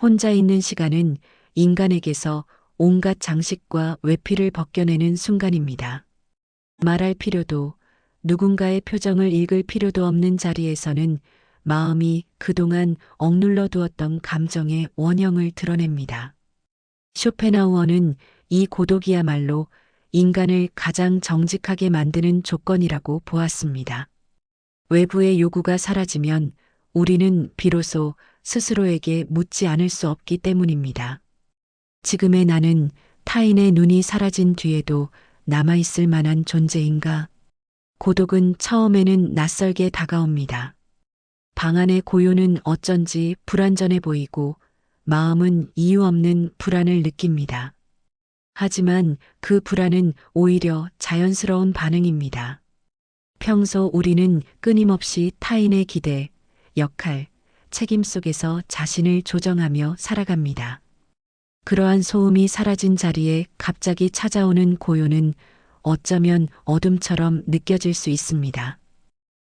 혼자 있는 시간은 인간에게서 온갖 장식과 외피를 벗겨내는 순간입니다. 말할 필요도 누군가의 표정을 읽을 필요도 없는 자리에서는 마음이 그동안 억눌러 두었던 감정의 원형을 드러냅니다. 쇼펜하우어는 이 고독이야말로 인간을 가장 정직하게 만드는 조건이라고 보았습니다. 외부의 요구가 사라지면 우리는 비로소 스스로에게 묻지 않을 수 없기 때문입니다. 지금의 나는 타인의 눈이 사라진 뒤에도 남아있을 만한 존재인가? 고독은 처음에는 낯설게 다가옵니다. 방 안의 고요는 어쩐지 불완전해 보이고 마음은 이유 없는 불안을 느낍니다. 하지만 그 불안은 오히려 자연스러운 반응입니다. 평소 우리는 끊임없이 타인의 기대, 역할, 책임 속에서 자신을 조정하며 살아갑니다. 그러한 소음이 사라진 자리에 갑자기 찾아오는 고요는 어쩌면 어둠처럼 느껴질 수 있습니다.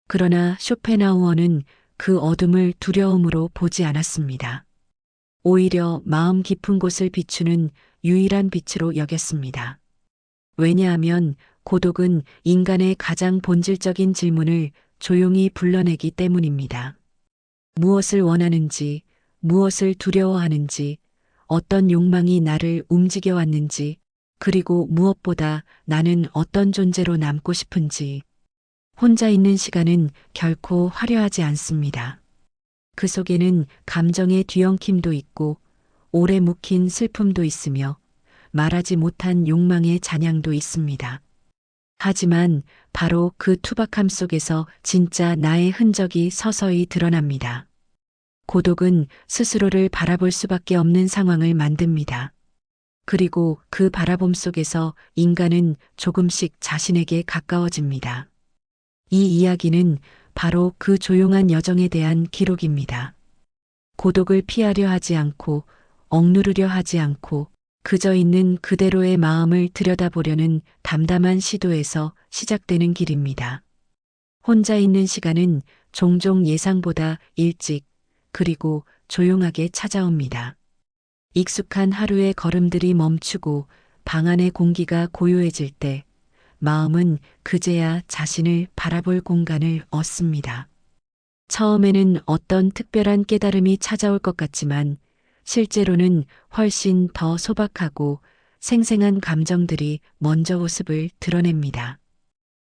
그러나 쇼펜하우어는 그 어둠을 두려움으로 보지 않았습니다. 오히려 마음 깊은 곳을 비추는 유일한 빛으로 여겼습니다. 왜냐하면 고독은 인간의 가장 본질적인 질문을 조용히 불러내기 때문입니다. 무엇을 원하는지, 무엇을 두려워하는지, 어떤 욕망이 나를 움직여 왔는지, 그리고 무엇보다 나는 어떤 존재로 남고 싶은지. 혼자 있는 시간은 결코 화려하지 않습니다. 그 속에는 감정의 뒤엉킴도 있고 오래 묵힌 슬픔도 있으며 말하지 못한 욕망의 잔향도 있습니다. 하지만 바로 그 투박함 속에서 진짜 나의 흔적이 서서히 드러납니다. 고독은 스스로를 바라볼 수밖에 없는 상황을 만듭니다. 그리고 그 바라봄 속에서 인간은 조금씩 자신에게 가까워집니다. 이 이야기는 바로 그 조용한 여정에 대한 기록입니다. 고독을 피하려 하지 않고 억누르려 하지 않고 그저 있는 그대로의 마음을 들여다보려는 담담한 시도에서 시작되는 길입니다. 혼자 있는 시간은 종종 예상보다 일찍 그리고 조용하게 찾아옵니다. 익숙한 하루의 걸음들이 멈추고 방 안의 공기가 고요해질 때 마음은 그제야 자신을 바라볼 공간을 얻습니다. 처음에는 어떤 특별한 깨달음이 찾아올 것 같지만 실제로는 훨씬 더 소박하고 생생한 감정들이 먼저 모습을 드러냅니다.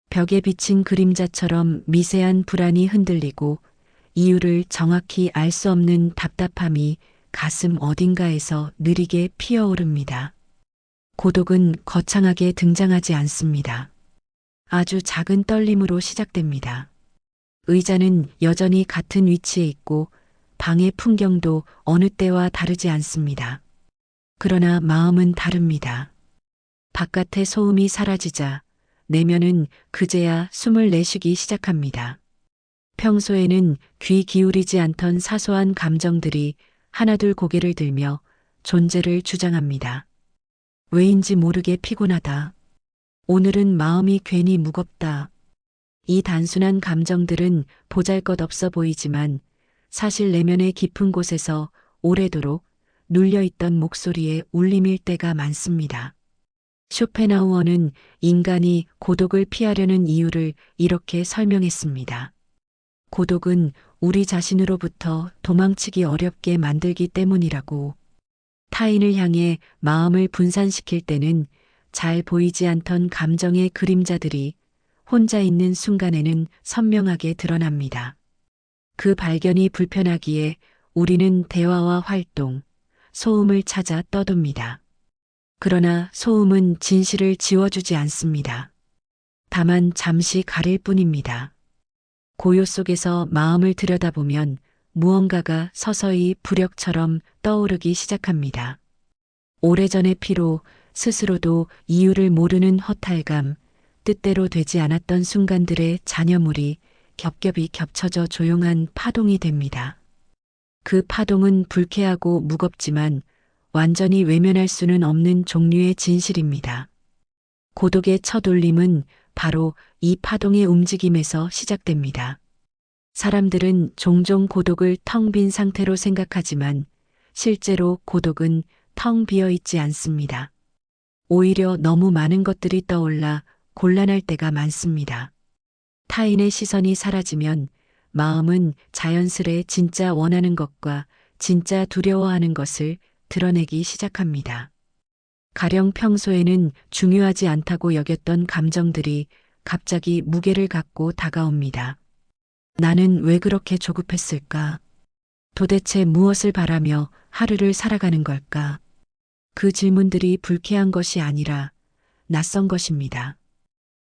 벽에 비친 그림자처럼 미세한 불안이 흔들리고 이유를 정확히 알 수 없는 답답함이 가슴 어딘가에서 느리게 피어오릅니다. 고독은 거창하게 등장하지 않습니다. 아주 작은 떨림으로 시작됩니다. 의자는 여전히 같은 위치에 있고 방의 풍경도 어느 때와 다르지 않습니다. 그러나 마음은 다릅니다. 바깥의 소음이 사라지자 내면은 그제야 숨을 내쉬기 시작합니다. 평소에는 귀 기울이지 않던 사소한 감정들이 하나둘 고개를 들며 존재를 주장합니다. 왜인지 모르게 피곤하다. 오늘은 마음이 괜히 무겁다. 이 단순한 감정들은 보잘것없어 보이지만 사실 내면의 깊은 곳에서 오래도록 눌려있던 목소리의 울림일 때가 많습니다. 쇼펜하우어는 인간이 고독을 피하려는 이유를 이렇게 설명했습니다. 고독은 우리 자신으로부터 도망치기 어렵게 만들기 때문이라고. 타인을 향해 마음을 분산시킬 때는 잘 보이지 않던 감정의 그림자들이 혼자 있는 순간에는 선명하게 드러납니다. 그 발견이 불편하기에 우리는 대화와 활동, 소음을 찾아 떠돕니다. 그러나 소음은 진실을 지워주지 않습니다. 다만 잠시 가릴 뿐입니다. 고요 속에서 마음을 들여다보면 무언가가 서서히 부력처럼 떠오르기 시작합니다. 오래전의 피로, 스스로도 이유를 모르는 허탈감, 뜻대로 되지 않았던 순간들의 잔여물이 겹겹이 겹쳐져 조용한 파동이 됩니다. 그 파동은 불쾌하고 무겁지만 완전히 외면할 수는 없는 종류의 진실입니다. 고독의 첫 울림은 바로 이 파동의 움직임에서 시작됩니다. 사람들은 종종 고독을 텅 빈 상태로 생각하지만 실제로 고독은 텅 비어 있지 않습니다. 오히려 너무 많은 것들이 떠올라 곤란할 때가 많습니다. 타인의 시선이 사라지면 마음은 자연스레 진짜 원하는 것과 진짜 두려워하는 것을 드러내기 시작합니다. 가령 평소에는 중요하지 않다고 여겼던 감정들이 갑자기 무게를 갖고 다가옵니다. 나는 왜 그렇게 조급했을까? 도대체 무엇을 바라며 하루를 살아가는 걸까? 그 질문들이 불쾌한 것이 아니라 낯선 것입니다.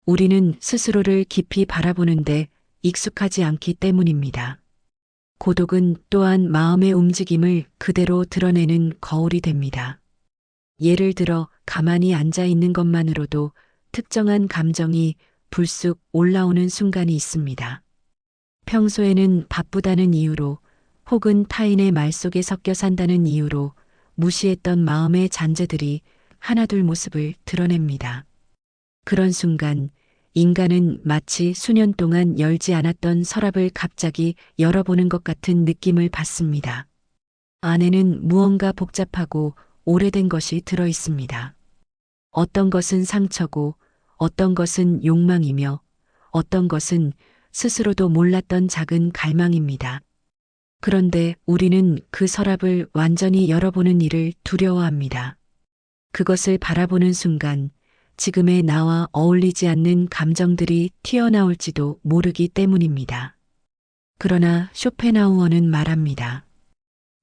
우리는 스스로를 깊이 바라보는데 익숙하지 않기 때문입니다. 고독은 또한 마음의 움직임을 그대로 드러내는 거울이 됩니다. 예를 들어 가만히 앉아 있는 것만으로도 특정한 감정이 불쑥 올라오는 순간이 있습니다. 평소에는 바쁘다는 이유로 혹은 타인의 말 속에 섞여 산다는 이유로 무시했던 마음의 잔재들이 하나둘 모습을 드러냅니다. 그런 순간 인간은 마치 수년 동안 열지 않았던 서랍을 갑자기 열어보는 것 같은 느낌을 받습니다. 안에는 무언가 복잡하고 오래된 것이 들어 있습니다. 어떤 것은 상처고, 어떤 것은 욕망이며, 어떤 것은 스스로도 몰랐던 작은 갈망입니다. 그런데 우리는 그 서랍을 완전히 열어보는 일을 두려워합니다. 그것을 바라보는 순간 지금의 나와 어울리지 않는 감정들이 튀어나올지도 모르기 때문입니다. 그러나 쇼펜하우어는 말합니다.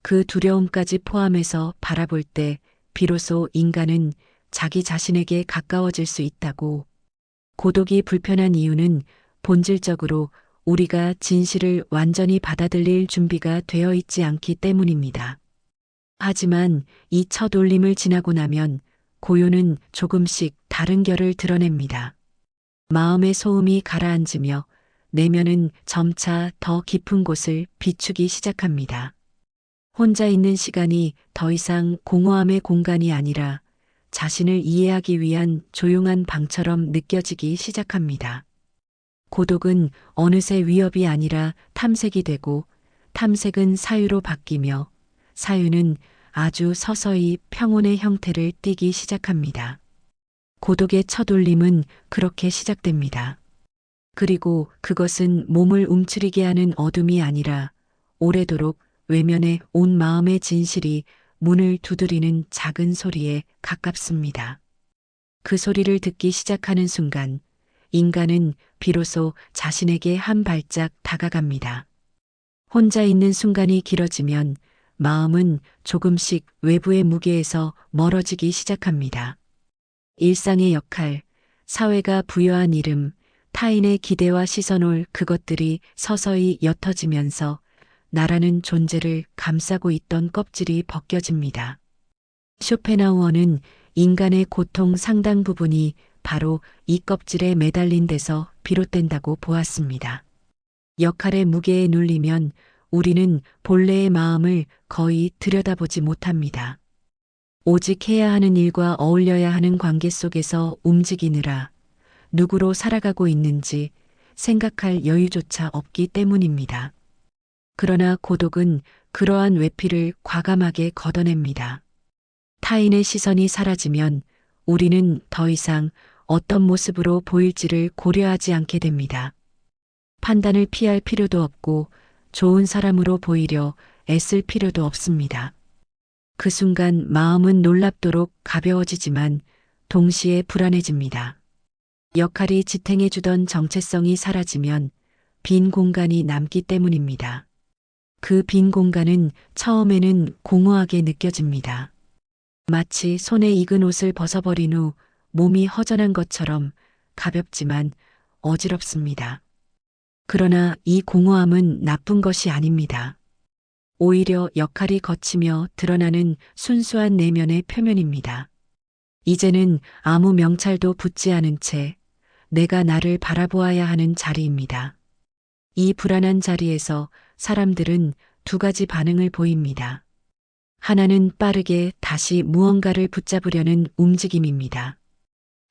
그 두려움까지 포함해서 바라볼 때 비로소 인간은 자기 자신에게 가까워질 수 있다고. 고독이 불편한 이유는 본질적으로 우리가 진실을 완전히 받아들일 준비가 되어 있지 않기 때문입니다. 하지만 이 첫 울림을 지나고 나면 고요는 조금씩 다른 결을 드러냅니다. 마음의 소음이 가라앉으며 내면은 점차 더 깊은 곳을 비추기 시작합니다. 혼자 있는 시간이 더 이상 공허함의 공간이 아니라 자신을 이해하기 위한 조용한 방처럼 느껴지기 시작합니다. 고독은 어느새 위협이 아니라 탐색이 되고 탐색은 사유로 바뀌며 사유는 아주 서서히 평온의 형태를 띠기 시작합니다. 고독의 첫 울림은 그렇게 시작됩니다. 그리고 그것은 몸을 움츠리게 하는 어둠이 아니라 오래도록 외면해 온 마음의 진실이 문을 두드리는 작은 소리에 가깝습니다. 그 소리를 듣기 시작하는 순간 인간은 비로소 자신에게 한 발짝 다가갑니다. 혼자 있는 순간이 길어지면 마음은 조금씩 외부의 무게에서 멀어지기 시작합니다. 일상의 역할, 사회가 부여한 이름, 타인의 기대와 시선올 그것들이 서서히 옅어지면서 나라는 존재를 감싸고 있던 껍질이 벗겨집니다. 쇼펜하우어는 인간의 고통 상당 부분이 바로 이 껍질에 매달린 데서 비롯된다고 보았습니다. 역할의 무게에 눌리면 우리는 본래의 마음을 거의 들여다보지 못합니다. 오직 해야 하는 일과 어울려야 하는 관계 속에서 움직이느라 누구로 살아가고 있는지 생각할 여유조차 없기 때문입니다. 그러나 고독은 그러한 외피를 과감하게 걷어냅니다. 타인의 시선이 사라지면 우리는 더 이상 어떤 모습으로 보일지를 고려하지 않게 됩니다. 판단을 피할 필요도 없고 좋은 사람으로 보이려 애쓸 필요도 없습니다. 그 순간 마음은 놀랍도록 가벼워지지만 동시에 불안해집니다. 역할이 지탱해주던 정체성이 사라지면 빈 공간이 남기 때문입니다. 그 빈 공간은 처음에는 공허하게 느껴집니다. 마치 손에 익은 옷을 벗어버린 후 몸이 허전한 것처럼 가볍지만 어지럽습니다. 그러나 이 공허함은 나쁜 것이 아닙니다. 오히려 역할이 거치며 드러나는 순수한 내면의 표면입니다. 이제는 아무 명찰도 붙지 않은 채 내가 나를 바라보아야 하는 자리입니다. 이 불안한 자리에서 사람들은 두 가지 반응을 보입니다. 하나는 빠르게 다시 무언가를 붙잡으려는 움직임입니다.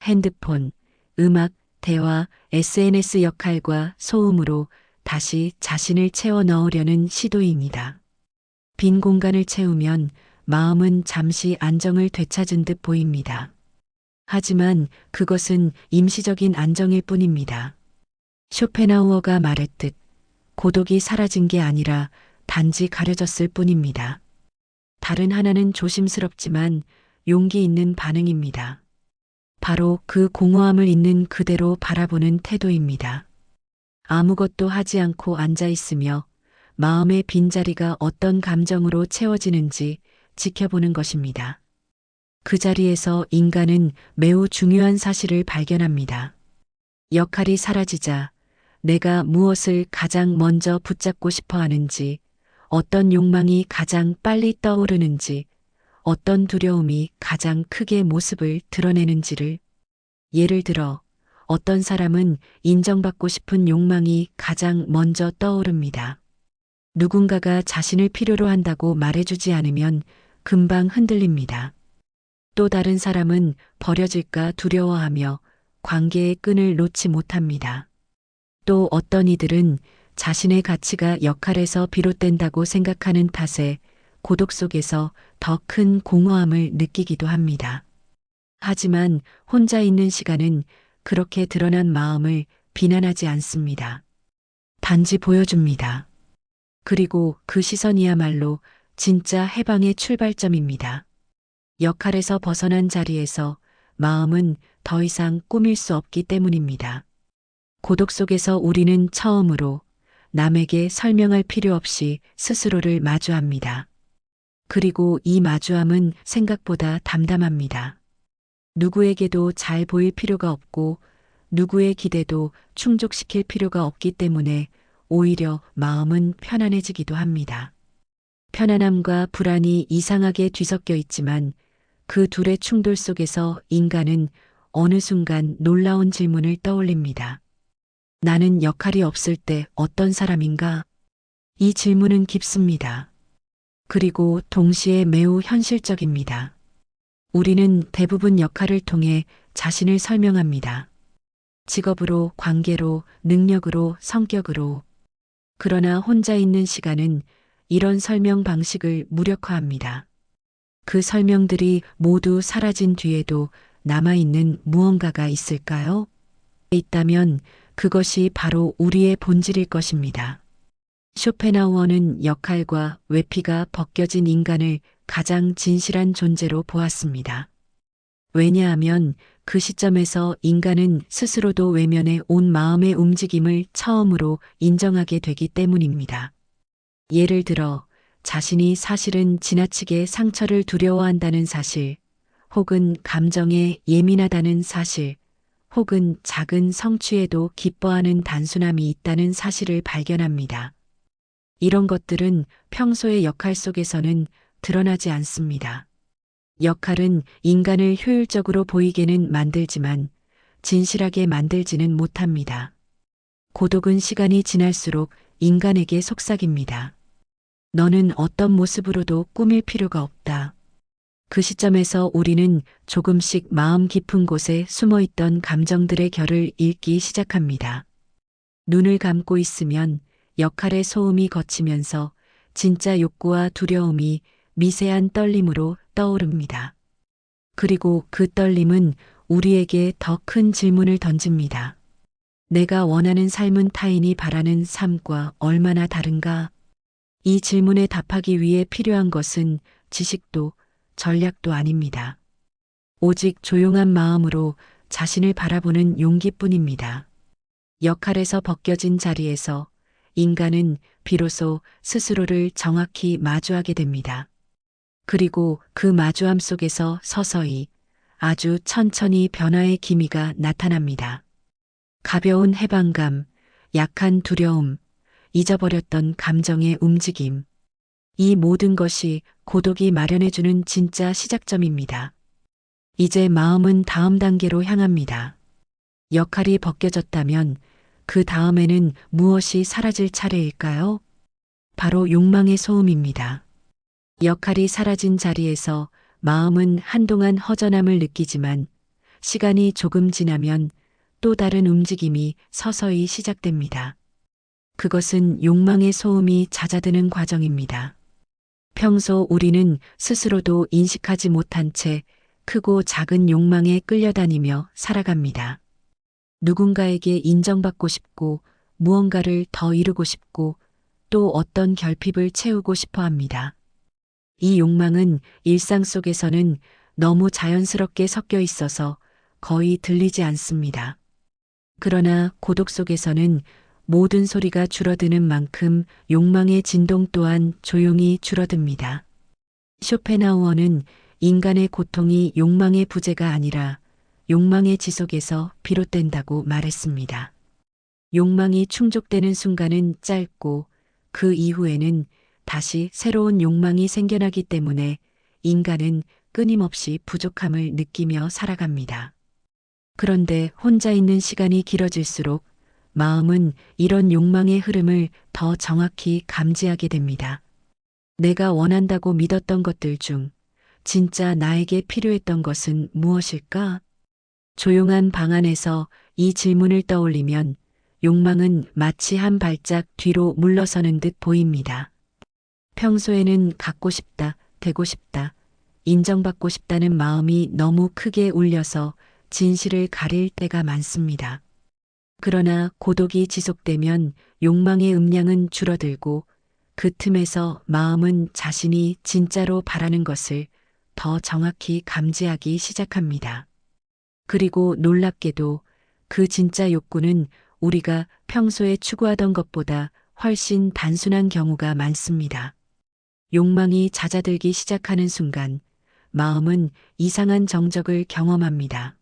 핸드폰, 음악, 대화, SNS 역할과 소음으로 다시 자신을 채워 넣으려는 시도입니다. 빈 공간을 채우면 마음은 잠시 안정을 되찾은 듯 보입니다. 하지만 그것은 임시적인 안정일 뿐입니다. 쇼펜하우어가 말했듯 고독이 사라진 게 아니라 단지 가려졌을 뿐입니다. 다른 하나는 조심스럽지만 용기 있는 반응입니다. 바로 그 공허함을 있는 그대로 바라보는 태도입니다. 아무것도 하지 않고 앉아 있으며 마음의 빈자리가 어떤 감정으로 채워지는지 지켜보는 것입니다. 그 자리에서 인간은 매우 중요한 사실을 발견합니다. 역할이 사라지자 내가 무엇을 가장 먼저 붙잡고 싶어 하는지, 어떤 욕망이 가장 빨리 떠오르는지, 어떤 두려움이 가장 크게 모습을 드러내는지를, 예를 들어 어떤 사람은 인정받고 싶은 욕망이 가장 먼저 떠오릅니다. 누군가가 자신을 필요로 한다고 말해주지 않으면 금방 흔들립니다. 또 다른 사람은 버려질까 두려워하며 관계의 끈을 놓지 못합니다. 또 어떤 이들은 자신의 가치가 역할에서 비롯된다고 생각하는 탓에 고독 속에서 더 큰 공허함을 느끼기도 합니다. 하지만 혼자 있는 시간은 그렇게 드러난 마음을 비난하지 않습니다. 단지 보여줍니다. 그리고 그 시선이야말로 진짜 해방의 출발점입니다. 역할에서 벗어난 자리에서 마음은 더 이상 꾸밀 수 없기 때문입니다. 고독 속에서 우리는 처음으로 남에게 설명할 필요 없이 스스로를 마주합니다. 그리고 이 마주함은 생각보다 담담합니다. 누구에게도 잘 보일 필요가 없고 누구의 기대도 충족시킬 필요가 없기 때문에 오히려 마음은 편안해지기도 합니다. 편안함과 불안이 이상하게 뒤섞여 있지만 그 둘의 충돌 속에서 인간은 어느 순간 놀라운 질문을 떠올립니다. 나는 역할이 없을 때 어떤 사람인가? 이 질문은 깊습니다. 그리고 동시에 매우 현실적입니다. 우리는 대부분 역할을 통해 자신을 설명합니다. 직업으로, 관계로, 능력으로, 성격으로. 그러나 혼자 있는 시간은 이런 설명 방식을 무력화합니다. 그 설명들이 모두 사라진 뒤에도 남아있는 무언가가 있을까요? 있다면 그것이 바로 우리의 본질일 것입니다. 쇼펜하우어는 역할과 외피가 벗겨진 인간을 가장 진실한 존재로 보았습니다. 왜냐하면 그 시점에서 인간은 스스로도 외면해 온 마음의 움직임을 처음으로 인정하게 되기 때문입니다. 예를 들어 자신이 사실은 지나치게 상처를 두려워한다는 사실, 혹은 감정에 예민하다는 사실, 혹은 작은 성취에도 기뻐하는 단순함이 있다는 사실을 발견합니다. 이런 것들은 평소의 역할 속에서는 드러나지 않습니다. 역할은 인간을 효율적으로 보이게는 만들지만 진실하게 만들지는 못합니다. 고독은 시간이 지날수록 인간에게 속삭입니다. 너는 어떤 모습으로도 꾸밀 필요가 없다. 그 시점에서 우리는 조금씩 마음 깊은 곳에 숨어있던 감정들의 결을 읽기 시작합니다. 눈을 감고 있으면 역할의 소음이 걷히면서 진짜 욕구와 두려움이 미세한 떨림으로 떠오릅니다. 그리고 그 떨림은 우리에게 더 큰 질문을 던집니다. 내가 원하는 삶은 타인이 바라는 삶과 얼마나 다른가? 이 질문에 답하기 위해 필요한 것은 지식도 전략도 아닙니다. 오직 조용한 마음으로 자신을 바라보는 용기뿐입니다. 역할에서 벗겨진 자리에서 인간은 비로소 스스로를 정확히 마주하게 됩니다. 그리고 그 마주함 속에서 서서히 아주 천천히 변화의 기미가 나타납니다. 가벼운 해방감, 약한 두려움, 잊어버렸던 감정의 움직임. 이 모든 것이 고독이 마련해주는 진짜 시작점입니다. 이제 마음은 다음 단계로 향합니다. 역할이 벗겨졌다면 그 다음에는 무엇이 사라질 차례일까요? 바로 욕망의 소음입니다. 역할이 사라진 자리에서 마음은 한동안 허전함을 느끼지만 시간이 조금 지나면 또 다른 움직임이 서서히 시작됩니다. 그것은 욕망의 소음이 잦아드는 과정입니다. 평소 우리는 스스로도 인식하지 못한 채 크고 작은 욕망에 끌려다니며 살아갑니다. 누군가에게 인정받고 싶고 무언가를 더 이루고 싶고 또 어떤 결핍을 채우고 싶어 합니다. 이 욕망은 일상 속에서는 너무 자연스럽게 섞여 있어서 거의 들리지 않습니다. 그러나 고독 속에서는 모든 소리가 줄어드는 만큼 욕망의 진동 또한 조용히 줄어듭니다. 쇼펜하우어는 인간의 고통이 욕망의 부재가 아니라 욕망의 지속에서 비롯된다고 말했습니다. 욕망이 충족되는 순간은 짧고 그 이후에는 다시 새로운 욕망이 생겨나기 때문에 인간은 끊임없이 부족함을 느끼며 살아갑니다. 그런데 혼자 있는 시간이 길어질수록 마음은 이런 욕망의 흐름을 더 정확히 감지하게 됩니다. 내가 원한다고 믿었던 것들 중 진짜 나에게 필요했던 것은 무엇일까? 조용한 방 안에서 이 질문을 떠올리면 욕망은 마치 한 발짝 뒤로 물러서는 듯 보입니다. 평소에는 갖고 싶다, 되고 싶다, 인정받고 싶다는 마음이 너무 크게 울려서 진실을 가릴 때가 많습니다. 그러나 고독이 지속되면 욕망의 음량은 줄어들고 그 틈에서 마음은 자신이 진짜로 바라는 것을 더 정확히 감지하기 시작합니다. 그리고 놀랍게도 그 진짜 욕구는 우리가 평소에 추구하던 것보다 훨씬 단순한 경우가 많습니다. 욕망이 잦아들기 시작하는 순간 마음은 이상한 정적을 경험합니다.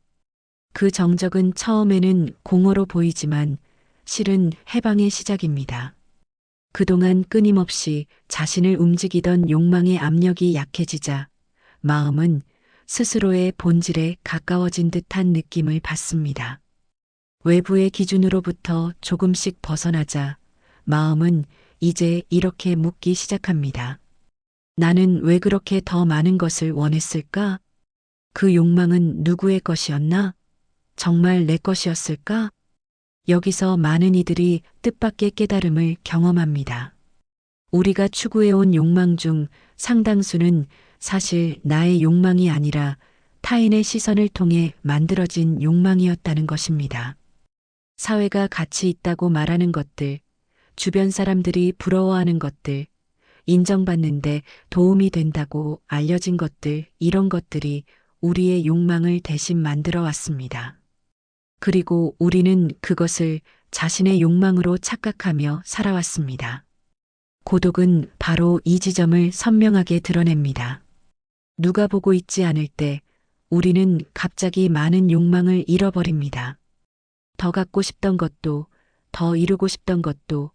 그 정적은 처음에는 공허로 보이지만 실은 해방의 시작입니다. 그동안 끊임없이 자신을 움직이던 욕망의 압력이 약해지자 마음은 스스로의 본질에 가까워진 듯한 느낌을 받습니다. 외부의 기준으로부터 조금씩 벗어나자 마음은 이제 이렇게 묻기 시작합니다. 나는 왜 그렇게 더 많은 것을 원했을까? 그 욕망은 누구의 것이었나? 정말 내 것이었을까? 여기서 많은 이들이 뜻밖의 깨달음을 경험합니다. 우리가 추구해온 욕망 중 상당수는 사실 나의 욕망이 아니라 타인의 시선을 통해 만들어진 욕망이었다는 것입니다. 사회가 가치 있다고 말하는 것들, 주변 사람들이 부러워하는 것들, 인정받는데 도움이 된다고 알려진 것들, 이런 것들이 우리의 욕망을 대신 만들어 왔습니다. 그리고 우리는 그것을 자신의 욕망으로 착각하며 살아왔습니다. 고독은 바로 이 지점을 선명하게 드러냅니다. 누가 보고 있지 않을 때 우리는 갑자기 많은 욕망을 잃어버립니다. 더 갖고 싶던 것도, 더 이루고 싶던 것도,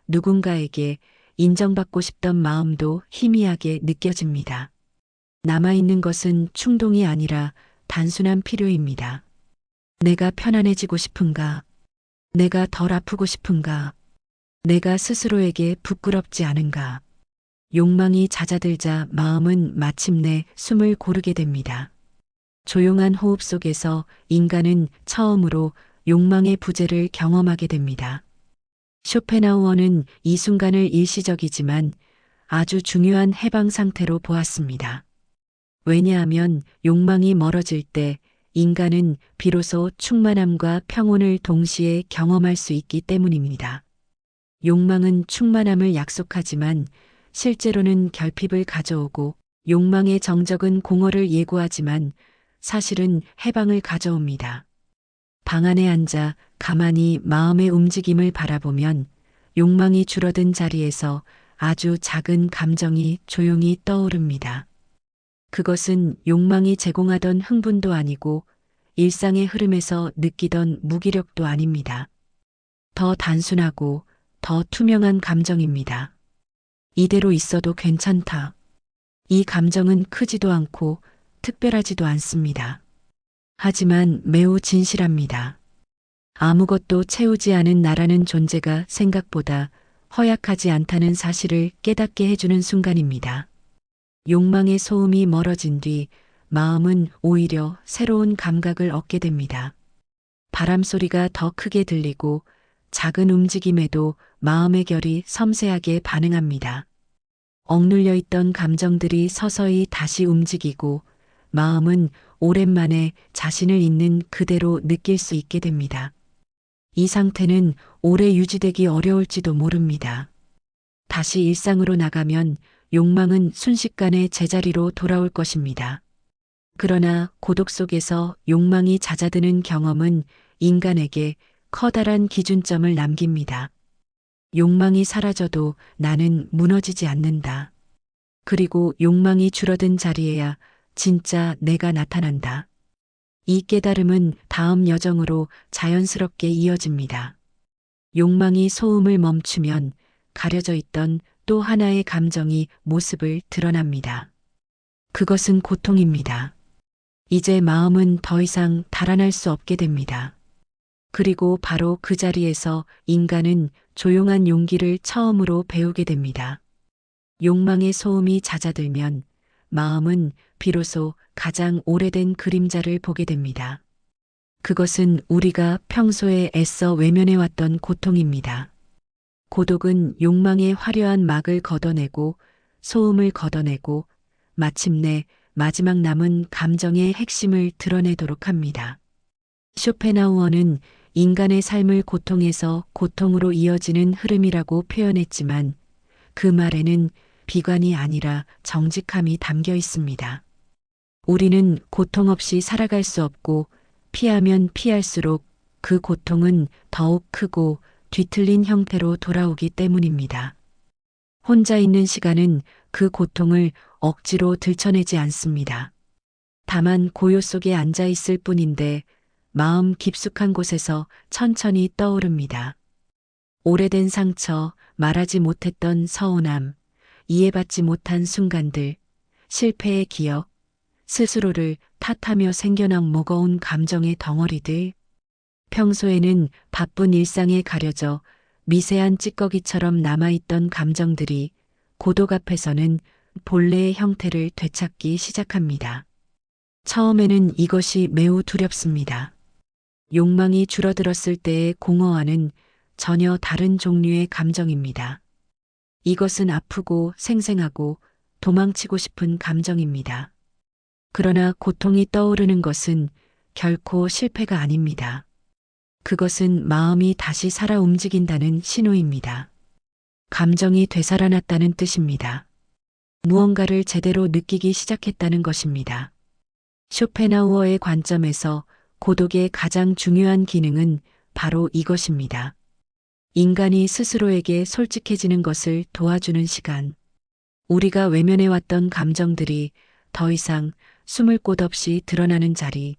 누군가에게 인정받고 싶던 마음도 희미하게 느껴집니다. 남아있는 것은 충동이 아니라 단순한 필요입니다. 내가 편안해지고 싶은가? 내가 덜 아프고 싶은가? 내가 스스로에게 부끄럽지 않은가? 욕망이 잦아들자 마음은 마침내 숨을 고르게 됩니다. 조용한 호흡 속에서 인간은 처음으로 욕망의 부재를 경험하게 됩니다. 쇼펜하우어는 이 순간을 일시적이지만 아주 중요한 해방 상태로 보았습니다. 왜냐하면 욕망이 멀어질 때 인간은 비로소 충만함과 평온을 동시에 경험할 수 있기 때문입니다. 욕망은 충만함을 약속하지만 실제로는 결핍을 가져오고 욕망의 정적은 공허를 예고하지만 사실은 해방을 가져옵니다. 방 안에 앉아 가만히 마음의 움직임을 바라보면 욕망이 줄어든 자리에서 아주 작은 감정이 조용히 떠오릅니다. 그것은 욕망이 제공하던 흥분도 아니고 일상의 흐름에서 느끼던 무기력도 아닙니다. 더 단순하고 더 투명한 감정입니다. 이대로 있어도 괜찮다. 이 감정은 크지도 않고 특별하지도 않습니다. 하지만 매우 진실합니다. 아무것도 채우지 않은 나라는 존재가 생각보다 허약하지 않다는 사실을 깨닫게 해주는 순간입니다. 욕망의 소음이 멀어진 뒤 마음은 오히려 새로운 감각을 얻게 됩니다. 바람 소리가 더 크게 들리고 작은 움직임에도 마음의 결이 섬세하게 반응합니다. 억눌려 있던 감정들이 서서히 다시 움직이고 마음은 오랜만에 자신을 있는 그대로 느낄 수 있게 됩니다. 이 상태는 오래 유지되기 어려울지도 모릅니다. 다시 일상으로 나가면 욕망은 순식간에 제자리로 돌아올 것입니다. 그러나 고독 속에서 욕망이 잦아드는 경험은 인간에게 커다란 기준점을 남깁니다. 욕망이 사라져도 나는 무너지지 않는다. 그리고 욕망이 줄어든 자리에야 진짜 내가 나타난다. 이 깨달음은 다음 여정으로 자연스럽게 이어집니다. 욕망이 소음을 멈추면 가려져 있던 또 하나의 감정이 모습을 드러납니다. 그것은 고통입니다. 이제 마음은 더 이상 달아날 수 없게 됩니다. 그리고 바로 그 자리에서 인간은 조용한 용기를 처음으로 배우게 됩니다. 욕망의 소음이 잦아들면 마음은 비로소 가장 오래된 그림자를 보게 됩니다. 그것은 우리가 평소에 애써 외면해왔던 고통입니다. 고독은 욕망의 화려한 막을 걷어내고 소음을 걷어내고 마침내 마지막 남은 감정의 핵심을 드러내도록 합니다. 쇼펜하우어는 인간의 삶을 고통에서 고통으로 이어지는 흐름이라고 표현했지만 그 말에는 비관이 아니라 정직함이 담겨 있습니다. 우리는 고통 없이 살아갈 수 없고 피하면 피할수록 그 고통은 더욱 크고 뒤틀린 형태로 돌아오기 때문입니다. 혼자 있는 시간은 그 고통을 억지로 들춰내지 않습니다. 다만 고요 속에 앉아 있을 뿐인데 마음 깊숙한 곳에서 천천히 떠오릅니다. 오래된 상처, 말하지 못했던 서운함, 이해받지 못한 순간들, 실패의 기억, 스스로를 탓하며 생겨난 무거운 감정의 덩어리들. 평소에는 바쁜 일상에 가려져 미세한 찌꺼기처럼 남아있던 감정들이 고독 앞에서는 본래의 형태를 되찾기 시작합니다. 처음에는 이것이 매우 두렵습니다. 욕망이 줄어들었을 때의 공허함은 전혀 다른 종류의 감정입니다. 이것은 아프고 생생하고 도망치고 싶은 감정입니다. 그러나 고통이 떠오르는 것은 결코 실패가 아닙니다. 그것은 마음이 다시 살아 움직인다는 신호입니다. 감정이 되살아났다는 뜻입니다. 무언가를 제대로 느끼기 시작했다는 것입니다. 쇼펜하우어의 관점에서 고독의 가장 중요한 기능은 바로 이것입니다. 인간이 스스로에게 솔직해지는 것을 도와주는 시간. 우리가 외면해왔던 감정들이 더 이상 숨을 곳 없이 드러나는 자리.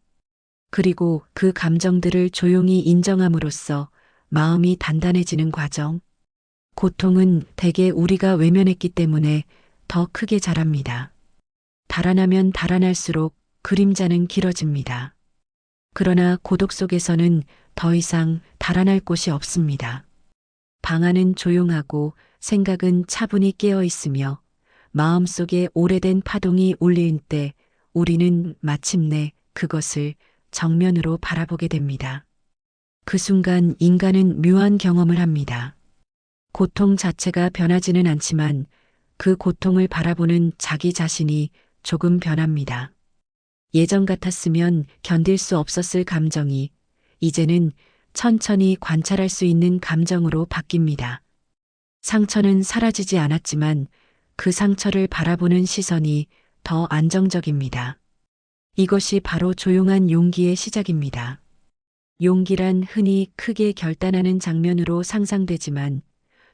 그리고 그 감정들을 조용히 인정함으로써 마음이 단단해지는 과정. 고통은 대개 우리가 외면했기 때문에 더 크게 자랍니다. 달아나면 달아날수록 그림자는 길어집니다. 그러나 고독 속에서는 더 이상 달아날 곳이 없습니다. 방 안은 조용하고 생각은 차분히 깨어 있으며 마음속에 오래된 파동이 울릴 때 우리는 마침내 그것을 정면으로 바라보게 됩니다. 그 순간 인간은 묘한 경험을 합니다. 고통 자체가 변하지는 않지만 그 고통을 바라보는 자기 자신이 조금 변합니다. 예전 같았으면 견딜 수 없었을 감정이 이제는 천천히 관찰할 수 있는 감정으로 바뀝니다. 상처는 사라지지 않았지만 그 상처를 바라보는 시선이 더 안정적입니다. 이것이 바로 조용한 용기의 시작입니다. 용기란 흔히 크게 결단하는 장면으로 상상되지만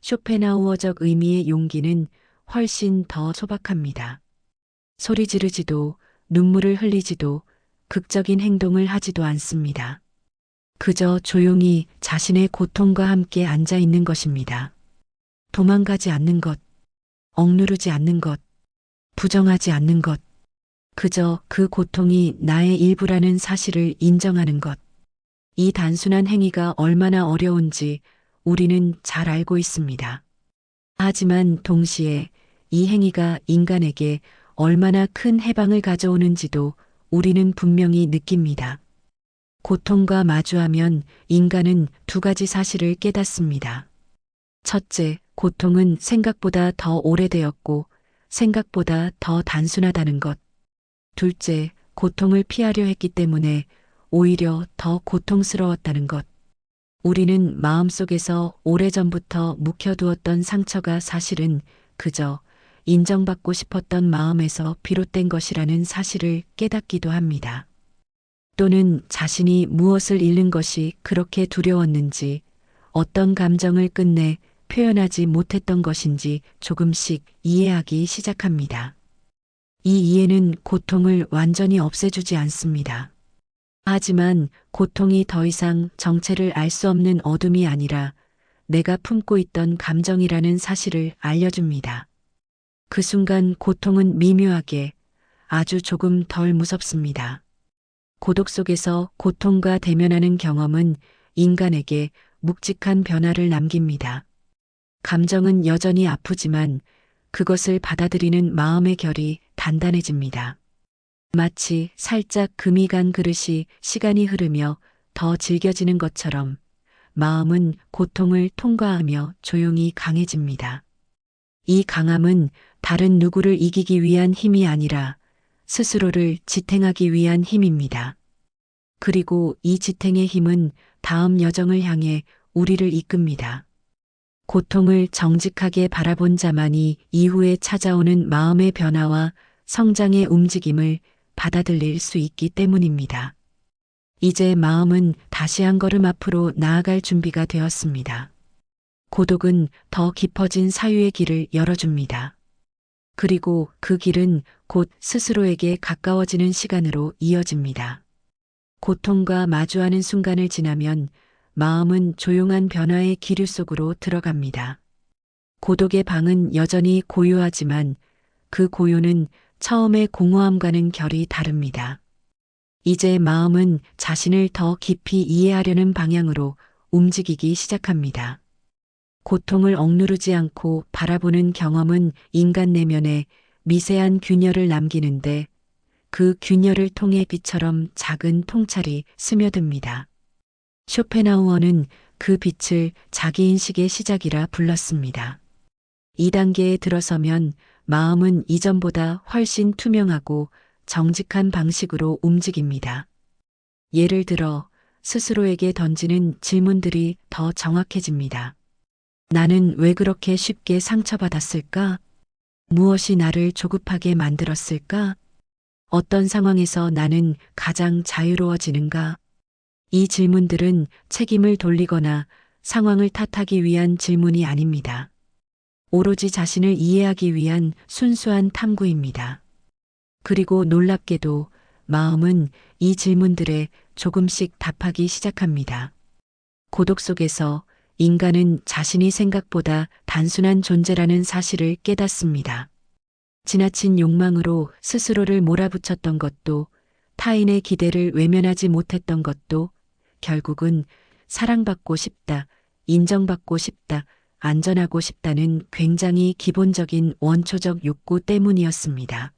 쇼펜하우어적 의미의 용기는 훨씬 더 소박합니다. 소리 지르지도 눈물을 흘리지도 극적인 행동을 하지도 않습니다. 그저 조용히 자신의 고통과 함께 앉아 있는 것입니다. 도망가지 않는 것, 억누르지 않는 것, 부정하지 않는 것, 그저 그 고통이 나의 일부라는 사실을 인정하는 것. 이 단순한 행위가 얼마나 어려운지 우리는 잘 알고 있습니다. 하지만 동시에 이 행위가 인간에게 얼마나 큰 해방을 가져오는지도 우리는 분명히 느낍니다. 고통과 마주하면 인간은 두 가지 사실을 깨닫습니다. 첫째, 고통은 생각보다 더 오래되었고 생각보다 더 단순하다는 것. 둘째, 고통을 피하려 했기 때문에 오히려 더 고통스러웠다는 것. 우리는 마음속에서 오래전부터 묵혀두었던 상처가 사실은 그저 인정받고 싶었던 마음에서 비롯된 것이라는 사실을 깨닫기도 합니다. 또는 자신이 무엇을 잃는 것이 그렇게 두려웠는지, 어떤 감정을 끝내 표현하지 못했던 것인지 조금씩 이해하기 시작합니다. 이 이해는 고통을 완전히 없애주지 않습니다. 하지만 고통이 더 이상 정체를 알 수 없는 어둠이 아니라 내가 품고 있던 감정이라는 사실을 알려줍니다. 그 순간 고통은 미묘하게 아주 조금 덜 무섭습니다. 고독 속에서 고통과 대면하는 경험은 인간에게 묵직한 변화를 남깁니다. 감정은 여전히 아프지만 그것을 받아들이는 마음의 결이 단단해집니다. 마치 살짝 금이 간 그릇이 시간이 흐르며 더 질겨지는 것처럼 마음은 고통을 통과하며 조용히 강해집니다. 이 강함은 다른 누구를 이기기 위한 힘이 아니라 스스로를 지탱하기 위한 힘입니다. 그리고 이 지탱의 힘은 다음 여정을 향해 우리를 이끕니다. 고통을 정직하게 바라본 자만이 이후에 찾아오는 마음의 변화와 성장의 움직임을 받아들일 수 있기 때문입니다. 이제 마음은 다시 한 걸음 앞으로 나아갈 준비가 되었습니다. 고독은 더 깊어진 사유의 길을 열어줍니다. 그리고 그 길은 곧 스스로에게 가까워지는 시간으로 이어집니다. 고통과 마주하는 순간을 지나면 마음은 조용한 변화의 기류 속으로 들어갑니다. 고독의 방은 여전히 고요하지만 그 고요는 처음의 공허함과는 결이 다릅니다. 이제 마음은 자신을 더 깊이 이해하려는 방향으로 움직이기 시작합니다. 고통을 억누르지 않고 바라보는 경험은 인간 내면에 미세한 균열을 남기는데 그 균열을 통해 빛처럼 작은 통찰이 스며듭니다. 쇼펜하우어는 그 빛을 자기인식의 시작이라 불렀습니다. 이 단계에 들어서면 마음은 이전보다 훨씬 투명하고 정직한 방식으로 움직입니다. 예를 들어 스스로에게 던지는 질문들이 더 정확해집니다. 나는 왜 그렇게 쉽게 상처받았을까? 무엇이 나를 조급하게 만들었을까? 어떤 상황에서 나는 가장 자유로워지는가? 이 질문들은 책임을 돌리거나 상황을 탓하기 위한 질문이 아닙니다. 오로지 자신을 이해하기 위한 순수한 탐구입니다. 그리고 놀랍게도 마음은 이 질문들에 조금씩 답하기 시작합니다. 고독 속에서 인간은 자신이 생각보다 단순한 존재라는 사실을 깨닫습니다. 지나친 욕망으로 스스로를 몰아붙였던 것도, 타인의 기대를 외면하지 못했던 것도 결국은 사랑받고 싶다, 인정받고 싶다, 안전하고 싶다는 굉장히 기본적인 원초적 욕구 때문이었습니다.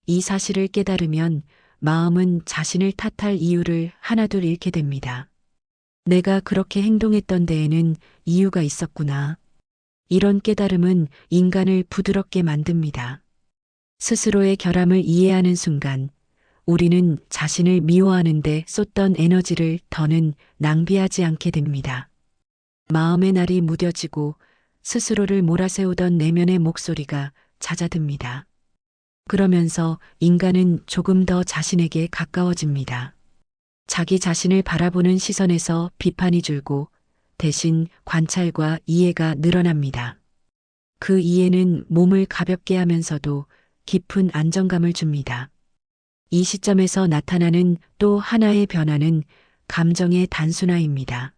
이 사실을 깨달으면 마음은 자신을 탓할 이유를 하나둘 잃게 됩니다. 내가 그렇게 행동했던 데에는 이유가 있었구나. 이런 깨달음은 인간을 부드럽게 만듭니다. 스스로의 결함을 이해하는 순간 우리는 자신을 미워하는데 쏟던 에너지를 더는 낭비하지 않게 됩니다. 마음의 날이 무뎌지고 스스로를 몰아세우던 내면의 목소리가 잦아듭니다. 그러면서 인간은 조금 더 자신에게 가까워집니다. 자기 자신을 바라보는 시선에서 비판이 줄고 대신 관찰과 이해가 늘어납니다. 그 이해는 몸을 가볍게 하면서도 깊은 안정감을 줍니다. 이 시점에서 나타나는 또 하나의 변화는 감정의 단순화입니다.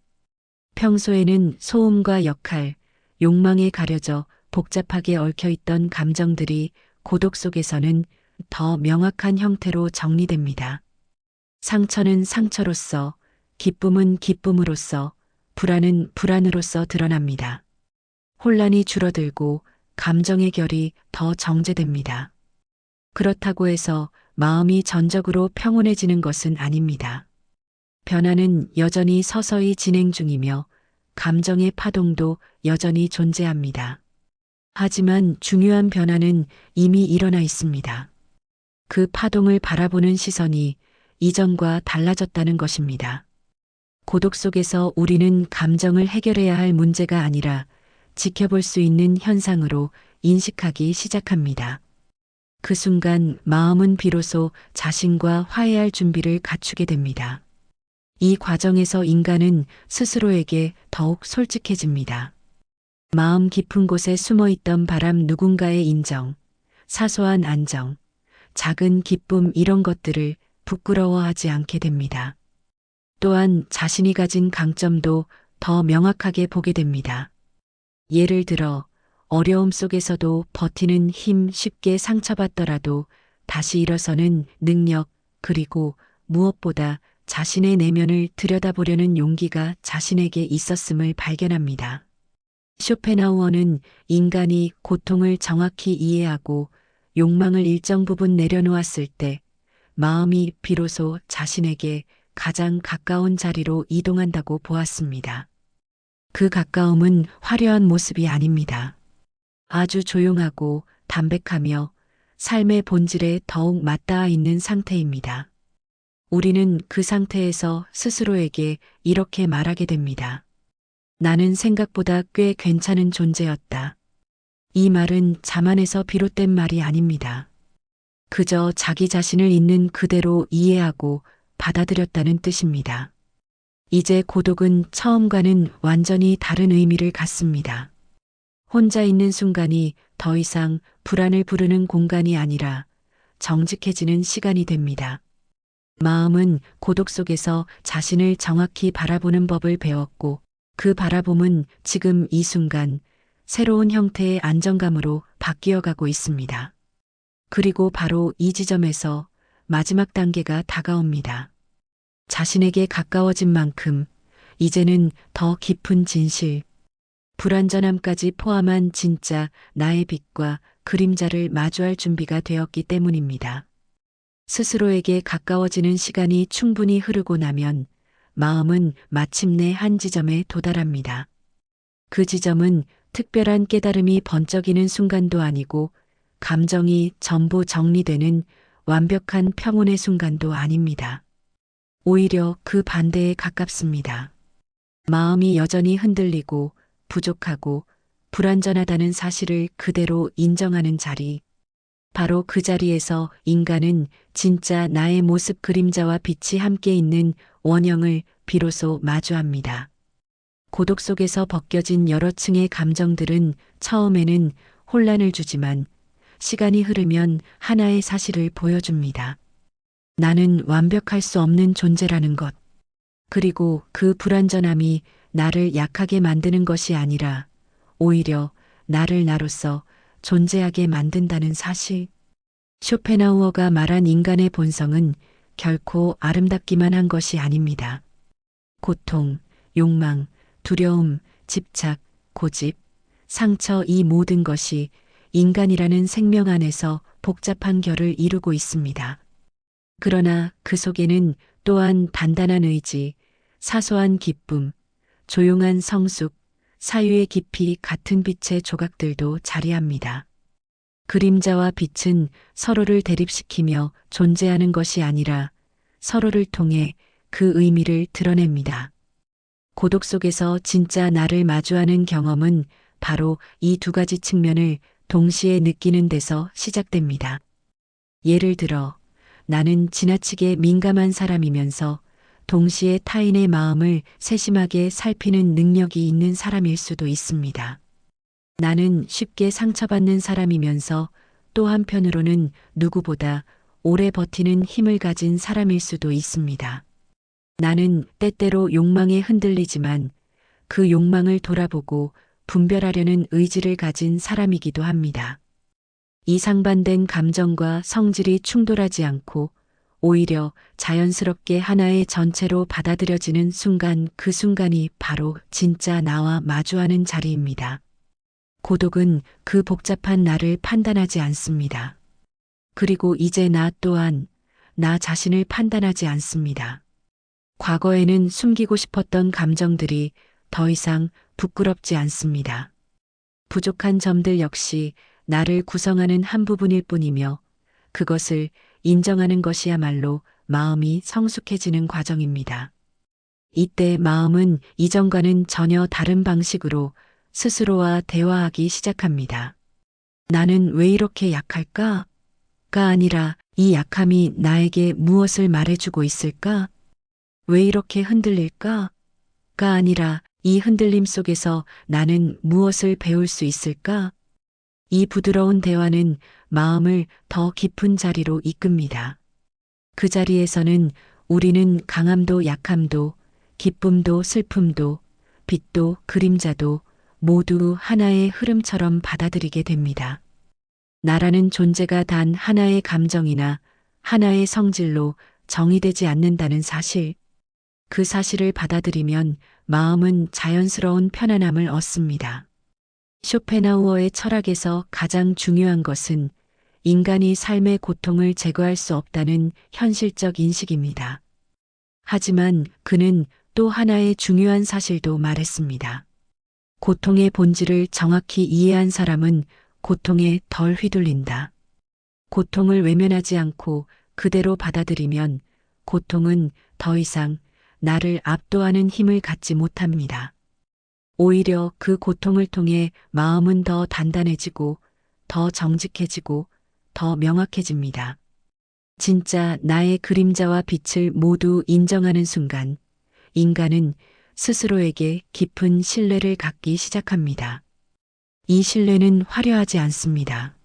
평소에는 소음과 역할, 욕망에 가려져 복잡하게 얽혀있던 감정들이 고독 속에서는 더 명확한 형태로 정리됩니다. 상처는 상처로서, 기쁨은 기쁨으로서, 불안은 불안으로서 드러납니다. 혼란이 줄어들고 감정의 결이 더 정제됩니다. 그렇다고 해서 마음이 전적으로 평온해지는 것은 아닙니다. 변화는 여전히 서서히 진행 중이며 감정의 파동도 여전히 존재합니다. 하지만 중요한 변화는 이미 일어나 있습니다. 그 파동을 바라보는 시선이 이전과 달라졌다는 것입니다. 고독 속에서 우리는 감정을 해결해야 할 문제가 아니라 지켜볼 수 있는 현상으로 인식하기 시작합니다. 그 순간 마음은 비로소 자신과 화해할 준비를 갖추게 됩니다. 이 과정에서 인간은 스스로에게 더욱 솔직해집니다. 마음 깊은 곳에 숨어 있던 바람, 누군가의 인정, 사소한 안정, 작은 기쁨, 이런 것들을 부끄러워하지 않게 됩니다. 또한 자신이 가진 강점도 더 명확하게 보게 됩니다. 예를 들어 어려움 속에서도 버티는 힘, 쉽게 상처받더라도 다시 일어서는 능력, 그리고 무엇보다 자신의 내면을 들여다보려는 용기가 자신에게 있었음을 발견합니다. 쇼펜하우어는 인간이 고통을 정확히 이해하고 욕망을 일정 부분 내려놓았을 때 마음이 비로소 자신에게 가장 가까운 자리로 이동한다고 보았습니다. 그 가까움은 화려한 모습이 아닙니다. 아주 조용하고 담백하며 삶의 본질에 더욱 맞닿아 있는 상태입니다. 우리는 그 상태에서 스스로에게 이렇게 말하게 됩니다. 나는 생각보다 꽤 괜찮은 존재였다. 이 말은 자만에서 비롯된 말이 아닙니다. 그저 자기 자신을 있는 그대로 이해하고 받아들였다는 뜻입니다. 이제 고독은 처음과는 완전히 다른 의미를 갖습니다. 혼자 있는 순간이 더 이상 불안을 부르는 공간이 아니라 정직해지는 시간이 됩니다. 마음은 고독 속에서 자신을 정확히 바라보는 법을 배웠고, 그 바라봄은 지금 이 순간 새로운 형태의 안정감으로 바뀌어가고 있습니다. 그리고 바로 이 지점에서 마지막 단계가 다가옵니다. 자신에게 가까워진 만큼 이제는 더 깊은 진실, 불완전함까지 포함한 진짜 나의 빛과 그림자를 마주할 준비가 되었기 때문입니다. 스스로에게 가까워지는 시간이 충분히 흐르고 나면 마음은 마침내 한 지점에 도달합니다. 그 지점은 특별한 깨달음이 번쩍이는 순간도 아니고 감정이 전부 정리되는 완벽한 평온의 순간도 아닙니다. 오히려 그 반대에 가깝습니다. 마음이 여전히 흔들리고 부족하고 불완전하다는 사실을 그대로 인정하는 자리. 바로 그 자리에서 인간은 진짜 나의 모습, 그림자와 빛이 함께 있는 원형을 비로소 마주합니다. 고독 속에서 벗겨진 여러 층의 감정들은 처음에는 혼란을 주지만 시간이 흐르면 하나의 사실을 보여줍니다. 나는 완벽할 수 없는 존재라는 것. 그리고 그 불완전함이 나를 약하게 만드는 것이 아니라 오히려 나를 나로서 존재하게 만든다는 사실. 쇼펜하우어가 말한 인간의 본성은 결코 아름답기만 한 것이 아닙니다. 고통, 욕망, 두려움, 집착, 고집, 상처, 이 모든 것이 인간이라는 생명 안에서 복잡한 결을 이루고 있습니다. 그러나 그 속에는 또한 단단한 의지, 사소한 기쁨, 조용한 성숙, 사유의 깊이 같은 빛의 조각들도 자리합니다. 그림자와 빛은 서로를 대립시키며 존재하는 것이 아니라 서로를 통해 그 의미를 드러냅니다. 고독 속에서 진짜 나를 마주하는 경험은 바로 이 두 가지 측면을 동시에 느끼는 데서 시작됩니다. 예를 들어, 나는 지나치게 민감한 사람이면서 동시에 타인의 마음을 세심하게 살피는 능력이 있는 사람일 수도 있습니다. 나는 쉽게 상처받는 사람이면서 또 한편으로는 누구보다 오래 버티는 힘을 가진 사람일 수도 있습니다. 나는 때때로 욕망에 흔들리지만 그 욕망을 돌아보고 분별하려는 의지를 가진 사람이기도 합니다. 이 상반된 감정과 성질이 충돌하지 않고 오히려 자연스럽게 하나의 전체로 받아들여지는 순간, 그 순간이 바로 진짜 나와 마주하는 자리입니다. 고독은 그 복잡한 나를 판단하지 않습니다. 그리고 이제 나 또한 나 자신을 판단하지 않습니다. 과거에는 숨기고 싶었던 감정들이 더 이상 부끄럽지 않습니다. 부족한 점들 역시 나를 구성하는 한 부분일 뿐이며 그것을 인정하는 것이야말로 마음이 성숙해지는 과정입니다. 이때 마음은 이전과는 전혀 다른 방식으로 스스로와 대화하기 시작합니다. 나는 왜 이렇게 약할까? 가 아니라 이 약함이 나에게 무엇을 말해주고 있을까? 왜 이렇게 흔들릴까? 가 아니라 이 흔들림 속에서 나는 무엇을 배울 수 있을까? 이 부드러운 대화는 마음을 더 깊은 자리로 이끕니다. 그 자리에서는 우리는 강함도 약함도 기쁨도 슬픔도 빛도 그림자도 모두 하나의 흐름처럼 받아들이게 됩니다. 나라는 존재가 단 하나의 감정이나 하나의 성질로 정의되지 않는다는 사실, 그 사실을 받아들이면 마음은 자연스러운 편안함을 얻습니다. 쇼펜하우어의 철학에서 가장 중요한 것은 인간이 삶의 고통을 제거할 수 없다는 현실적 인식입니다. 하지만 그는 또 하나의 중요한 사실도 말했습니다. 고통의 본질을 정확히 이해한 사람은 고통에 덜 휘둘린다. 고통을 외면하지 않고 그대로 받아들이면 고통은 더 이상 나를 압도하는 힘을 갖지 못합니다. 오히려 그 고통을 통해 마음은 더 단단해지고 더 정직해지고 더 명확해집니다. 진짜 나의 그림자와 빛을 모두 인정하는 순간 인간은 스스로에게 깊은 신뢰를 갖기 시작합니다. 이 신뢰는 화려하지 않습니다.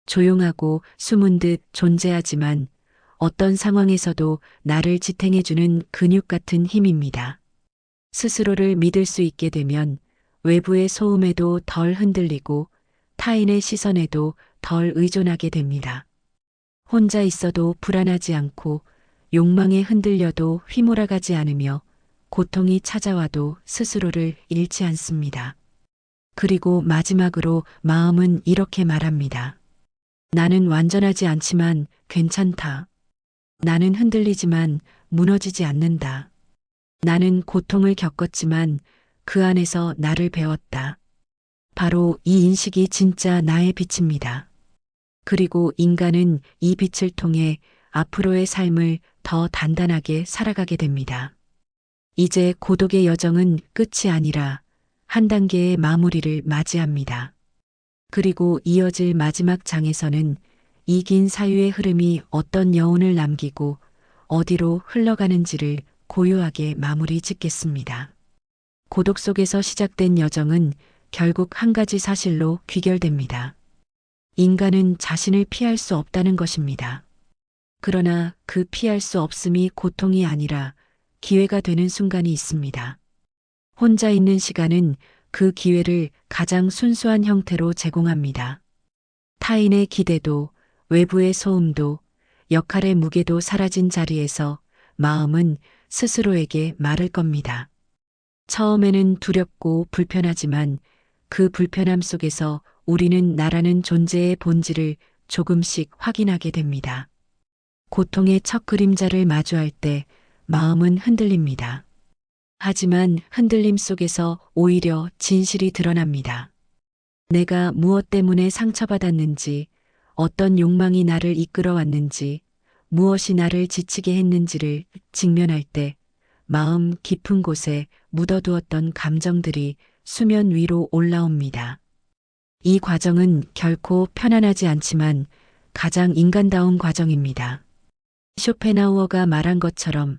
조용하고 숨은 듯 존재하지만 어떤 상황에서도 나를 지탱해주는 근육 같은 힘입니다. 스스로를 믿을 수 있게 되면 외부의 소음에도 덜 흔들리고 타인의 시선에도 덜 의존하게 됩니다. 혼자 있어도 불안하지 않고 욕망에 흔들려도 휘몰아가지 않으며 고통이 찾아와도 스스로를 잃지 않습니다. 그리고 마지막으로 마음은 이렇게 말합니다. 나는 완전하지 않지만 괜찮다. 나는 흔들리지만 무너지지 않는다. 나는 고통을 겪었지만 그 안에서 나를 배웠다. 바로 이 인식이 진짜 나의 빛입니다. 그리고 인간은 이 빛을 통해 앞으로의 삶을 더 단단하게 살아가게 됩니다. 이제 고독의 여정은 끝이 아니라 한 단계의 마무리를 맞이합니다. 그리고 이어질 마지막 장에서는 이 긴 사유의 흐름이 어떤 여운을 남기고 어디로 흘러가는지를 고요하게 마무리 짓겠습니다. 고독 속에서 시작된 여정은 결국 한 가지 사실로 귀결됩니다. 인간은 자신을 피할 수 없다는 것입니다. 그러나 그 피할 수 없음이 고통이 아니라 기회가 되는 순간이 있습니다. 혼자 있는 시간은 그 기회를 가장 순수한 형태로 제공합니다. 타인의 기대도 외부의 소음도 역할의 무게도 사라진 자리에서 마음은 스스로에게 말을 겁니다. 처음에는 두렵고 불편하지만 그 불편함 속에서 우리는 나라는 존재의 본질을 조금씩 확인하게 됩니다. 고통의 첫 그림자를 마주할 때 마음은 흔들립니다. 하지만 흔들림 속에서 오히려 진실이 드러납니다. 내가 무엇 때문에 상처받았는지, 어떤 욕망이 나를 이끌어왔는지, 무엇이 나를 지치게 했는지를 직면할 때 마음 깊은 곳에 묻어두었던 감정들이 수면 위로 올라옵니다. 이 과정은 결코 편안하지 않지만 가장 인간다운 과정입니다. 쇼펜하우어가 말한 것처럼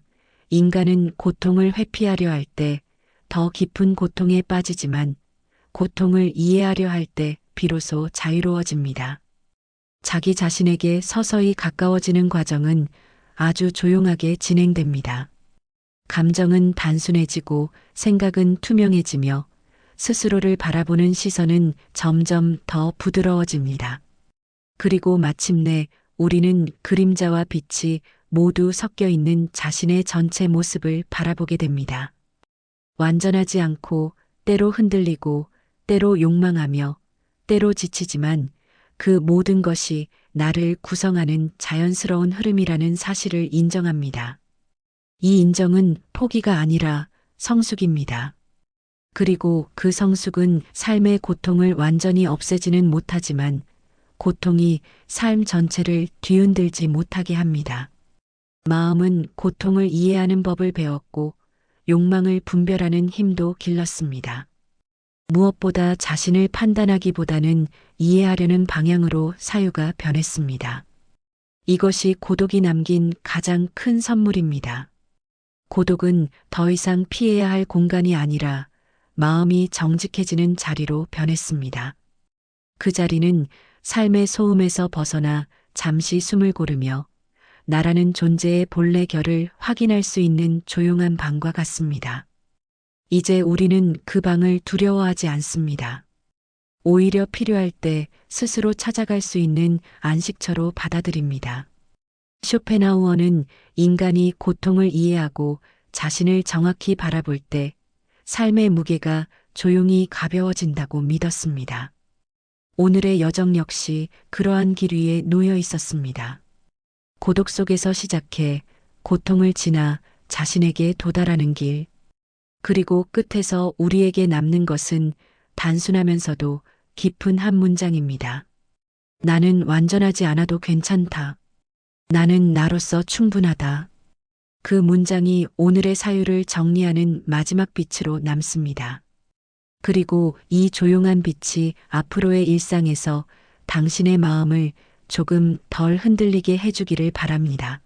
인간은 고통을 회피하려 할 때 더 깊은 고통에 빠지지만 고통을 이해하려 할 때 비로소 자유로워집니다. 자기 자신에게 서서히 가까워지는 과정은 아주 조용하게 진행됩니다. 감정은 단순해지고 생각은 투명해지며 스스로를 바라보는 시선은 점점 더 부드러워집니다. 그리고 마침내 우리는 그림자와 빛이 모두 섞여 있는 자신의 전체 모습을 바라보게 됩니다. 완전하지 않고 때로 흔들리고 때로 욕망하며 때로 지치지만 그 모든 것이 나를 구성하는 자연스러운 흐름이라는 사실을 인정합니다. 이 인정은 포기가 아니라 성숙입니다. 그리고 그 성숙은 삶의 고통을 완전히 없애지는 못하지만 고통이 삶 전체를 뒤흔들지 못하게 합니다. 마음은 고통을 이해하는 법을 배웠고 욕망을 분별하는 힘도 길렀습니다. 무엇보다 자신을 판단하기보다는 이해하려는 방향으로 사유가 변했습니다. 이것이 고독이 남긴 가장 큰 선물입니다. 고독은 더 이상 피해야 할 공간이 아니라 마음이 정직해지는 자리로 변했습니다. 그 자리는 삶의 소음에서 벗어나 잠시 숨을 고르며 나라는 존재의 본래 결을 확인할 수 있는 조용한 방과 같습니다. 이제 우리는 그 방을 두려워하지 않습니다. 오히려 필요할 때 스스로 찾아갈 수 있는 안식처로 받아들입니다. 쇼펜하우어는 인간이 고통을 이해하고 자신을 정확히 바라볼 때 삶의 무게가 조용히 가벼워진다고 믿었습니다. 오늘의 여정 역시 그러한 길 위에 놓여 있었습니다. 고독 속에서 시작해 고통을 지나 자신에게 도달하는 길, 그리고 끝에서 우리에게 남는 것은 단순하면서도 깊은 한 문장입니다. 나는 완전하지 않아도 괜찮다. 나는 나로서 충분하다. 그 문장이 오늘의 사유를 정리하는 마지막 빛으로 남습니다. 그리고 이 조용한 빛이 앞으로의 일상에서 당신의 마음을 조금 덜 흔들리게 해주기를 바랍니다.